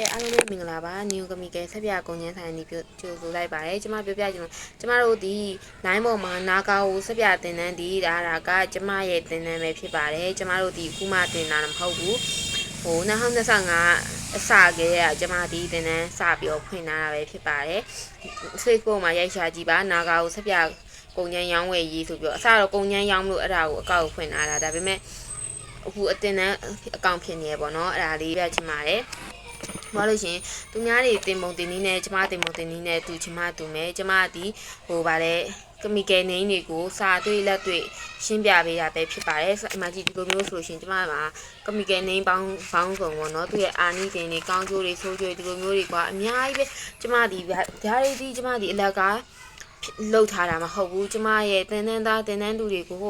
အားလုံးပဲမင်္ဂလာပါနျူကမီကယ်ဆက်ပြကုန်ကျန်းဆိုင်နေကြိုဆိုလိုက်ပါတယ်ကျမပြောပြချင်လို့ကျမတို့ဒီ9ပေါ်မှာနာကာကိုဆက်ပြတင်တန်းဒီဒါကကျမရဲ့တင်တန်းပဲဖြစ်ပါတယ်ကျမတို့ဒီအခုမှတင်တာမဟုတ်ဘူးဟို2025အစကတည်းကကျမဒီတင်တန်းစပြီးတော့ဖွင့်လာတာပဲဖြစ်ပါတယ် Facebook မှာရိုက်ရှာကြည့်ပါနာကာကိုဆက်ပြကုန်ကျန်းရောင်းဝယ်ရေးဆိုပြီးတော့အစတော့ကုန်ကျန်းရောင်းလို့အဲ့ဒါကိုအကောက်ဖွင့်လာတာဒါပေမဲ့အခုအတင်တန်းအကောင့်ဖြစ်နေရပေါ့နော်အဲ့ဒါလေးပြချင်ပါတယ်ဘာလို့ရှင်သူများတွေတင်ပုံတင်နည်းနဲ့ကျမတင်ပုံတင်နည်းနဲ့သူကျမတူမယ်ကျမဒီဟိုဗါလဲကမီကယ်နင်းတွေကိုစာတွေ့လက်တွေ့ရှင်းပြပေးတာပဲဖြစ်ပါတယ်အမကြီးဒီလိုမျိုးဆိုလို့ရှင်ကျမမှာကမီကယ်နင်းပေါင်းစုံပေါ့နော်သူရဲ့အာနီးတင်တွေကောင်းကျိုးတွေဆိုးကျိုးတွေဒီလိုမျိုးတွေကွာအများကြီးပဲကျမဒီဓာတ်ရီဒီကျမဒီအလက်ကလှုပ်ထားတာမဟုတ်ဘူးကျမရဲ့တင်တန်းသားတင်တန်းသူတွေကို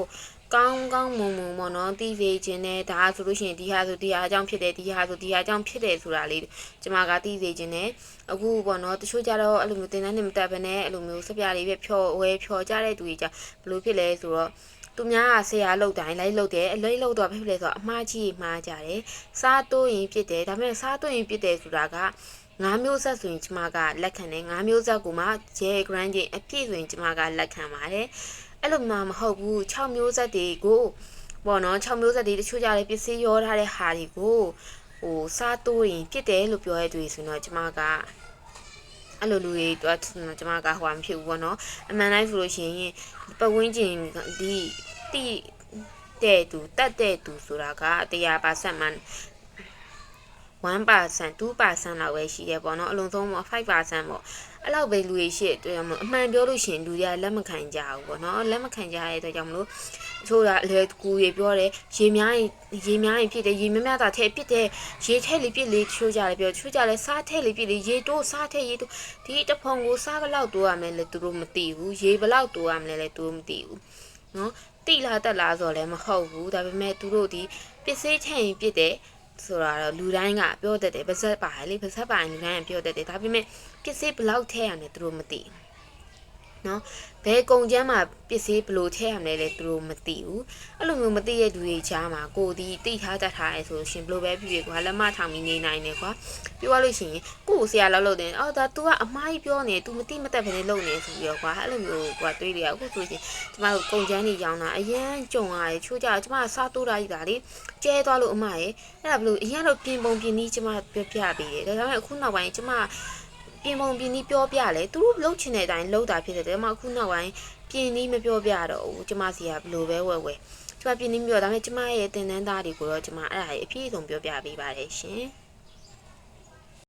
ကောင်းမွန်ပေါ့နော်တီးစေခြင်းနဲ့ဒါဆိုလို့ရှိရင်ဒီဟာဆိုဒီဟာအကြောင်းဖြစ်တယ်ဒီဟာဆိုဒီဟာအကြောင်းဖြစ်တယ်ဆိုတာလေးကျမကတီးစေခြင်းနဲ့အခုပေါ့နော်တချို့ကြတော့အဲ့လိုမျိုးတင်တန်းနဲ့မတက်ဘဲနဲ့အဲ့လိုမျိုးစပြလေးပဲဖြော်ကြတဲ့သူတွေကြဘလို့ဖြစ်လဲဆိုတော့သူများကဆရာလောက်တိုင်းလိုက်လောက်တယ်အလိမ့်လောက်တော့ဖြစ်လဲဆိုတော့အမှားကြီးမှားကြတယ်စားတိုးရင်ပြစ်တယ်ဒါပေမဲ့စားတိုးရင်ပြစ်တယ်ဆိုတာက9မျိုးဆက်ဆိုရင်ကျမကလက်ခံတယ်9မျိုးဆက်ကိုမှဂျဲ grand ချင်းအပြည့်ဆိုရင်ကျမကလက်ခံပါတယ်အဲ့လိုမှမဟုတ်ဘူး6မျိုးဆက်တွေကိုပေါ့နော်6မျိုးဆက်တွေတချို့ကြတယ်ပစ္စည်းရောထားတဲ့ဟာတွေကိုဟိုစားတိုးရင်ပြစ်တယ်လို့ပြောရတဲ့သူဆိုတော့ကျမကအဲ့လိုလူတွေတော့ကျမကဟိုမဖြစ်ဘူးပေါ့နော်အမှန်တိုင်းဆိုလို့ရှိရင်ပတ်ဝန်းကျင်ဒီတိတဲ့သူတတ်တဲ့သူဆိုတာက100%မှ1% 2% လောက်ပဲရှိတယ်ပေါ့နော်အလုံးစုံပေါ့5%ပေါ့အဲ့လောက်ပဲလူတွေရှိတဲ့အတွက်ကြောင့်မလို့အမှန်ပြောလို့ရှိရင်လူတွေကလက်မခံကြဘူးပေါ့နော်လက်မခံကြတဲ့အတွက်ကြောင့်မလို့ချိုးတာအလေကူတွေပြောတယ်ရေများရင်ဖြစ်တယ်ရေများများတာထဲဖြစ်တယ်ရေထဲလေးပြစ်လေးချိုးကြတယ်ပြောချိုးကြလဲစားထဲလေးပြစ်လေးရေတိုးစားထဲရေတိုးဒီတဖုံကိုစားဘလောက်တိုးရမယ်လဲသူတို့မသိဘူးရေဘလောက်တိုးရမယ်လဲသူတို့မသိဘူးနော်တိလားတက်လားဆိုတော့လည်းမဟုတ်ဘူးဒါပေမဲ့သူတို့ဒီပစ္စည်းထဲရင်ပြစ်တယ်ဆိုတာတော့လူတိုင်းကပြောတတ်တယ်ပါဇက်ပါလေပါဇက်ပါလူတိုင်းကပြောတတ်တယ်ဒါပေမဲ့ပစ္စည်းဘလောက်ထဲရမယ်သူတို့မသိနော်ဘယ်ကုန်ကျမ်းမှာပစ္စည်းဘလို့ထဲရမယ်လဲသူတို့မသိဘူးအဲ့လိုမျိုးမသိတဲ့လူတွေကြားမှာကိုဒီတိထားတတ်ထားရဲဆိုရှင်ဘလို့ပဲဖြစ်ဖြစ်ကွာလက်မထောင်ပြီးနေနိုင်တယ်ကွာပြောရလို့ရှိရင်ကို့ဆရာလောက်တယ်အော်ဒါ तू ကအမားကြီးပြောနေ तू မသိမတက်ဘဲနဲ့လုပ်နေဆိုပြီးတော့ကွာအဲ့လိုမျိုးကွာတွေးရအခုဆိုရင်ကျမတို့ကုန်ကျမ်းတွေရောင်းတာအရန်ကြုံရတယ်ချိုးကြကျမစားတိုးတာကြီးတာလေကျဲသွားလို့အမရဲ့အဲ့ဒါဘလို့အရန်တော့ပြင်ပုံပြင်နည်းကျမပြပြပေးတယ်ဒါကြောင့်အခုနောက်ပိုင်းကျမပြင်ပုံပြင်နည်းပြောပြလဲသူတို့လှုပ်ချင်တဲ့အတိုင်းလှုပ်တာဖြစ်တယ်ဒါမှအခုနောက်ပိုင်းပြင်နည်းမပြောပြတော့ဘူးကျမစီကဘလို့ပဲဝယ်ကျမပြင်နည်းပြောဒါပေမဲ့ကျမရဲ့တင်တန်းသားတွေကိုတော့ကျမအဲ့ဒါကြီးအပြည့်အစုံပြောပြပေးပါတယ်ရှင်